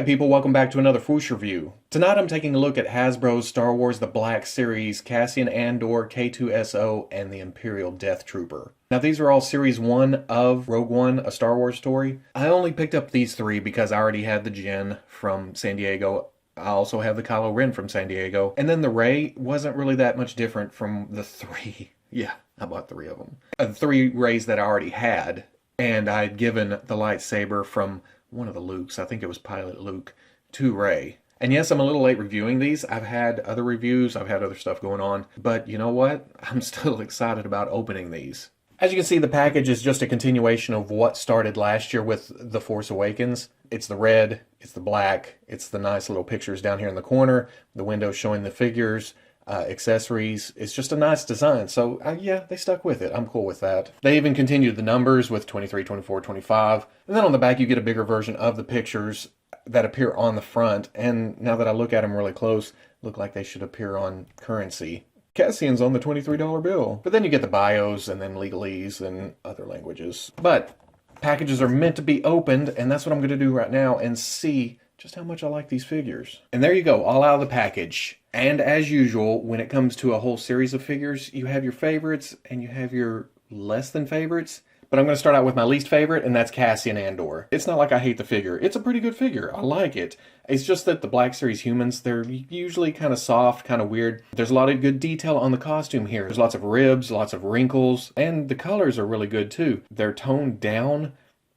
Okay people, welcome back to another Fwoosh review. Tonight I'm taking a look at Hasbro's Star Wars The Black Series, Cassian Andor, K-2SO, and the Imperial Death Trooper. Now these are all Series 1 of Rogue One, A Star Wars Story. I only picked up these three because I already had the Jyn from San Diego. I also have the Kylo Ren from San Diego. And then the Rey wasn't really that much different from the three. Yeah, I bought three of them. The three Reys that I already had. And I had given the lightsaber from one of the Lukes, I think it was Pilot Luke, to Rey. And yes, I'm a little late reviewing these. I've had other reviews, I've had other stuff going on. But you know what? I'm still excited about opening these. As you can see, the package is just a continuation of what started last year with The Force Awakens. It's the red, it's the black, it's the nice little pictures down here in the corner, the window showing the figures, accessories. It's just a nice design. So yeah, they stuck with it. I'm cool with that. They even continued the numbers with 23, 24, 25. And then on the back you get a bigger version of the pictures that appear on the front. And now that I look at them really close, look like they should appear on currency. Cassian's on the $23 bill. But then you get the bios and then legalese and other languages. But packages are meant to be opened, and that's what I'm going to do right now and see just how much I like these figures. And there you go, all out of the package. And as usual, when it comes to a whole series of figures, you have your favorites and you have your less than favorites. But I'm going to start out with my least favorite, and that's Cassian Andor. It's not like I hate the figure. It's a pretty good figure. I like it. It's just that the Black Series humans, they're usually kind of soft, kind of weird. There's a lot of good detail on the costume here. There's lots of ribs, lots of wrinkles, and the colors are really good too. They're toned down,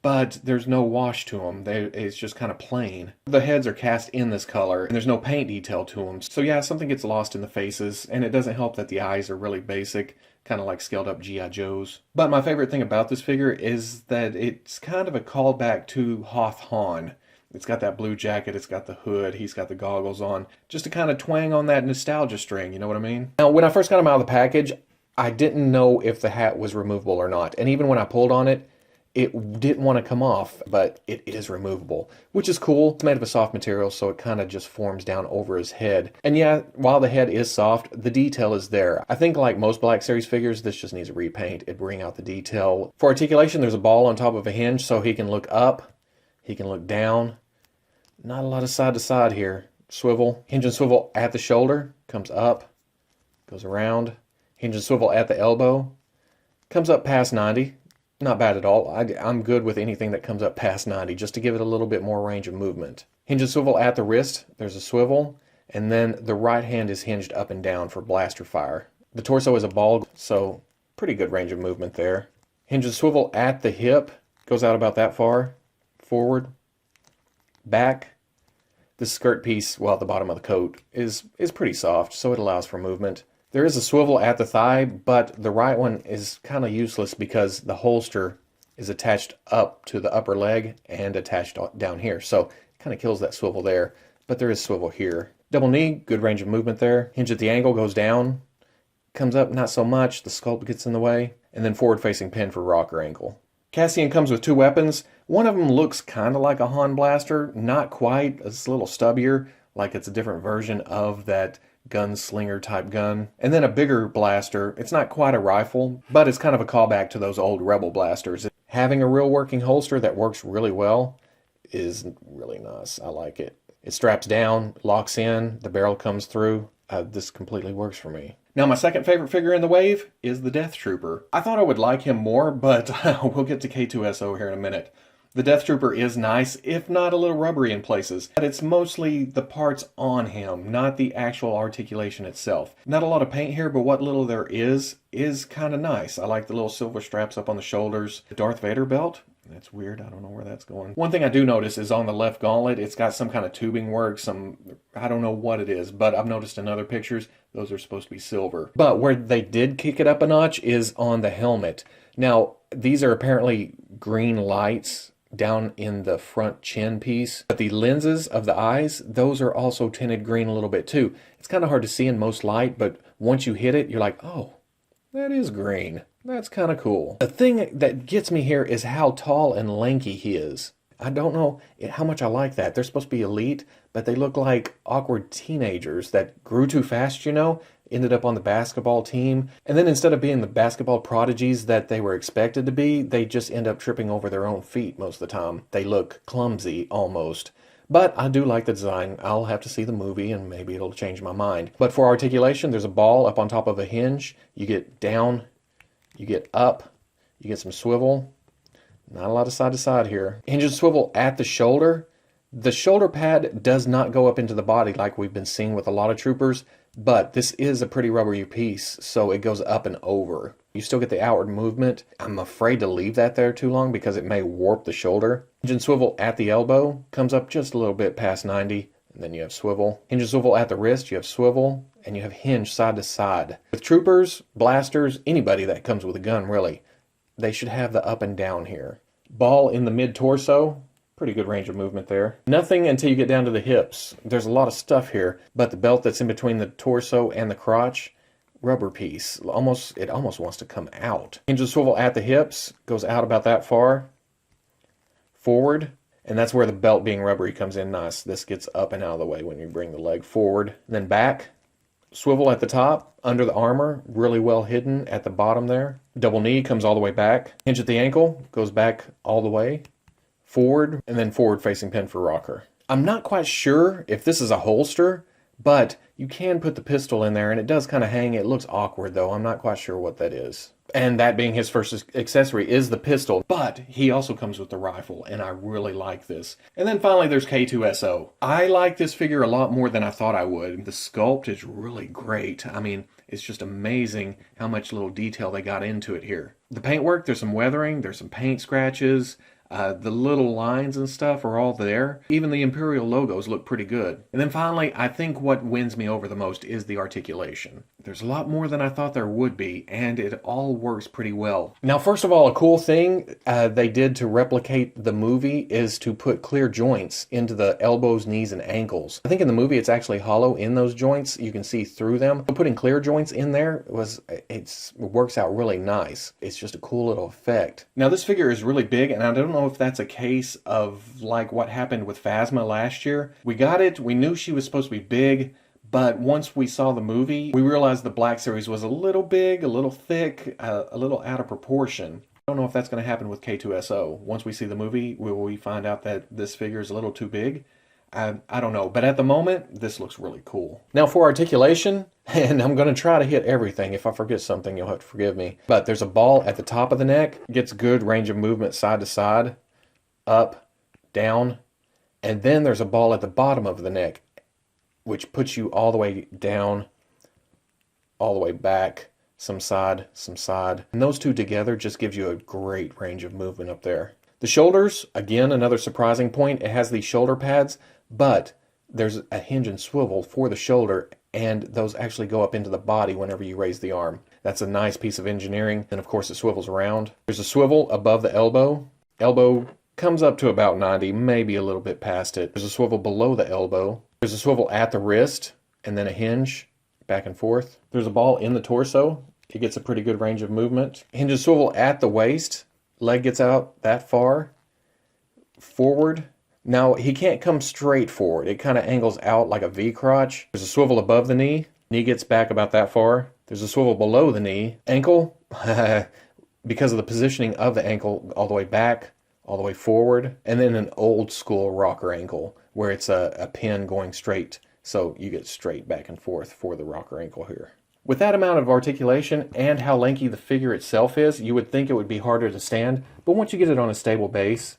but there's no wash to them. It's just kind of plain. The heads are cast in this color, and there's no paint detail to them. So yeah, something gets lost in the faces, and it doesn't help that the eyes are really basic, kind of like scaled up G.I. Joes. But my favorite thing about this figure is that it's kind of a callback to Hoth Han. It's got that blue jacket, it's got the hood, he's got the goggles on, just to kind of twang on that nostalgia string, you know what I mean? Now, when I first got him out of the package, I didn't know if the hat was removable or not. And even when I pulled on it, it didn't want to come off, but it is removable, which is cool. It's made of a soft material, so it kind of just forms down over his head. And yeah, while the head is soft, the detail is there. I think like most Black Series figures, this just needs a repaint. It'd bring out the detail. For articulation, there's a ball on top of a hinge, so he can look up, he can look down. Not a lot of side to side here. Swivel, hinge and swivel at the shoulder, comes up, goes around. Hinge and swivel at the elbow, comes up past 90. Not bad at all. I'm good with anything that comes up past 90, just to give it a little bit more range of movement. Hinge and swivel at the wrist, there's a swivel, and then the right hand is hinged up and down for blaster fire. The torso is a ball, so pretty good range of movement there. Hinge and swivel at the hip, goes out about that far, forward, back. The skirt piece, well, at the bottom of the coat, is pretty soft, so it allows for movement. There is a swivel at the thigh, but the right one is kind of useless because the holster is attached up to the upper leg and attached down here. So it kind of kills that swivel there, but there is swivel here. Double knee, good range of movement there. Hinge at the angle goes down, comes up not so much, the sculpt gets in the way, and then forward facing pin for rocker ankle. Cassian comes with two weapons. One of them looks kind of like a Han blaster, not quite, it's a little stubbier, like it's a different version of that gunslinger type gun. And then a bigger blaster. It's not quite a rifle, but it's kind of a callback to those old Rebel blasters. Having a real working holster that works really well is really nice. I like it. It straps down, locks in, the barrel comes through. This completely works for me. Now my second favorite figure in the wave is the Death Trooper. I thought I would like him more, but we'll get to K-2SO here in a minute. The Death Trooper is nice, if not a little rubbery in places, but it's mostly the parts on him, not the actual articulation itself. Not a lot of paint here, but what little there is kind of nice. I like the little silver straps up on the shoulders. The Darth Vader belt, that's weird, I don't know where that's going. One thing I do notice is on the left gauntlet, it's got some kind of tubing work, I don't know what it is, but I've noticed in other pictures, those are supposed to be silver. But where they did kick it up a notch is on the helmet. Now, these are apparently green lights down in the front chin piece, but the lenses of the eyes, those are also tinted green a little bit too. It's kind of hard to see in most light, but once you hit it, you're like, oh, that is green. That's kind of cool. The thing that gets me here is how tall and lanky he is. I don't know how much I like that. They're supposed to be elite, but they look like awkward teenagers that grew too fast, you know, ended up on the basketball team. And then instead of being the basketball prodigies that they were expected to be, they just end up tripping over their own feet most of the time. They look clumsy almost. But I do like the design. I'll have to see the movie and maybe it'll change my mind. But for articulation, there's a ball up on top of a hinge. You get down, you get up, you get some swivel. Not a lot of side to side here. Hinge and swivel at the shoulder. The shoulder pad does not go up into the body like we've been seeing with a lot of troopers, but this is a pretty rubbery piece, so it goes up and over. You still get the outward movement. I'm afraid to leave that there too long because it may warp the shoulder. Hinge and swivel at the elbow comes up just a little bit past 90, and then you have swivel. Hinge and swivel at the wrist, you have swivel, and you have hinge side to side. With troopers, blasters, anybody that comes with a gun really, they should have the up and down here. Ball in the mid-torso, pretty good range of movement there. Nothing until you get down to the hips. There's a lot of stuff here, but the belt that's in between the torso and the crotch, rubber piece. It almost wants to come out. Hinge and swivel at the hips, goes out about that far. Forward, and that's where the belt being rubbery comes in nice. This gets up and out of the way when you bring the leg forward. And then back. Swivel at the top, under the armor, really well hidden at the bottom there. Double knee comes all the way back. Hinge at the ankle, goes back all the way. Forward, and then forward facing pin for rocker. I'm not quite sure if this is a holster, but you can put the pistol in there and it does kind of hang. It looks awkward though. I'm not quite sure what that is. And that being his first accessory is the pistol, but he also comes with the rifle, and I really like this. And then finally there's K-2SO. I like this figure a lot more than I thought I would. The sculpt is really great. I mean, it's just amazing how much little detail they got into it here. The paintwork, there's some weathering, there's some paint scratches. The little lines and stuff are all there. Even the Imperial logos look pretty good. And then finally, I think what wins me over the most is the articulation. There's a lot more than I thought there would be, and it all works pretty well. Now, first of all, a cool thing they did to replicate the movie is to put clear joints into the elbows, knees, and ankles. I think in the movie it's actually hollow in those joints. You can see through them. But putting clear joints in there, it works out really nice. It's just a cool little effect. Now, this figure is really big, and I don't know if that's a case of like what happened with Phasma last year. We got it. We knew she was supposed to be big. But once we saw the movie, we realized the Black Series was a little big, a little thick, a little out of proportion. I don't know if that's going to happen with K-2SO. Once we see the movie, will we find out that this figure is a little too big? I don't know. But at the moment, this looks really cool. Now for articulation, and I'm going to try to hit everything. If I forget something, you'll have to forgive me. But there's a ball at the top of the neck. Gets good range of movement side to side, up, down. And then there's a ball at the bottom of the neck, which puts you all the way down, all the way back, some side. And those two together just gives you a great range of movement up there. The shoulders, again, another surprising point. It has these shoulder pads, but there's a hinge and swivel for the shoulder, and those actually go up into the body whenever you raise the arm. That's a nice piece of engineering. And of course it swivels around. There's a swivel above the elbow. Elbow comes up to about 90, maybe a little bit past it. There's a swivel below the elbow. There's a swivel at the wrist, and then a hinge, back and forth. There's a ball in the torso. It gets a pretty good range of movement. Hinge and swivel at the waist. Leg gets out that far. Forward. Now, he can't come straight forward. It kind of angles out like a V crotch. There's a swivel above the knee. Knee gets back about that far. There's a swivel below the knee. Ankle, because of the positioning of the ankle, all the way back, all the way forward. And then an old school rocker ankle, where it's a pin going straight, so you get straight back and forth for the rocker ankle here. With that amount of articulation and how lanky the figure itself is, you would think it would be harder to stand, but once you get it on a stable base,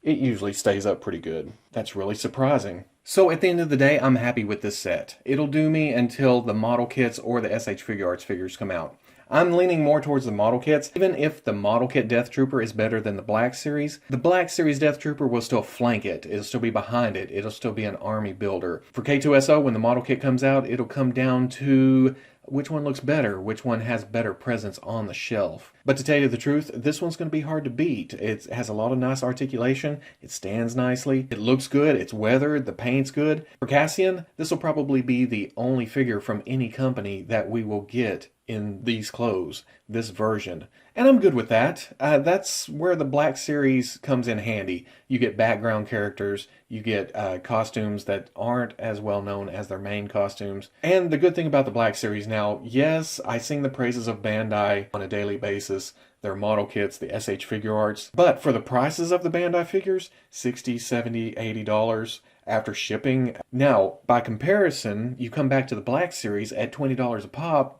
it usually stays up pretty good. That's really surprising. So at the end of the day, I'm happy with this set. It'll do me until the model kits or the SH Figuarts figures come out. I'm leaning more towards the model kits. Even if the model kit Death Trooper is better than the Black Series, the Black Series Death Trooper will still flank it. It'll still be behind it. It'll still be an army builder. For K-2SO, when the model kit comes out, it'll come down to which one looks better, which one has better presence on the shelf. But to tell you the truth, this one's going to be hard to beat. It has a lot of nice articulation, it stands nicely, it looks good, it's weathered, the paint's good. For Cassian, this will probably be the only figure from any company that we will get in these clothes, this version. And I'm good with that. That's where the Black Series comes in handy. You get background characters, you get costumes that aren't as well known as their main costumes. And the good thing about the Black Series now, yes, I sing the praises of Bandai on a daily basis, their model kits, the SH Figuarts. But for the prices of the Bandai figures, $60, $70, $80, after shipping. Now, by comparison, you come back to the Black Series at $20 a pop.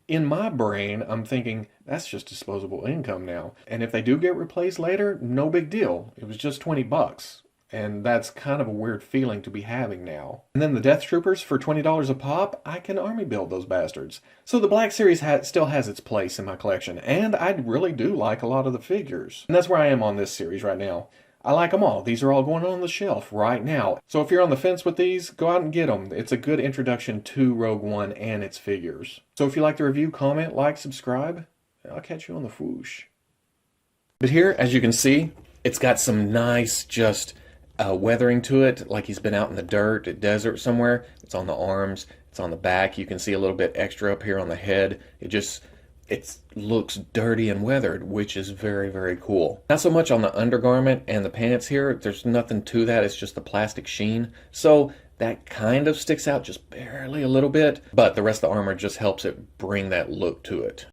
In my brain, I'm thinking, that's just disposable income now. And if they do get replaced later, no big deal. It was just 20 bucks. And that's kind of a weird feeling to be having now. And then the Death Troopers for $20 a pop, I can army build those bastards. So the Black Series still has its place in my collection, and I really do like a lot of the figures. And that's where I am on this series right now. I like them all. These are all going on the shelf right now. So if you're on the fence with these, go out and get them. It's a good introduction to Rogue One and its figures. So if you like the review, comment, like, subscribe. I'll catch you on the Fwoosh. But here, as you can see, it's got some nice weathering to it, like he's been out in the dirt, a desert somewhere. It's on the arms, it's on the back. You can see a little bit extra up here on the head. It looks dirty and weathered, which is very, very cool. Not so much on the undergarment and the pants here. There's nothing to that. It's just the plastic sheen. So that kind of sticks out just barely a little bit, but the rest of the armor just helps it bring that look to it.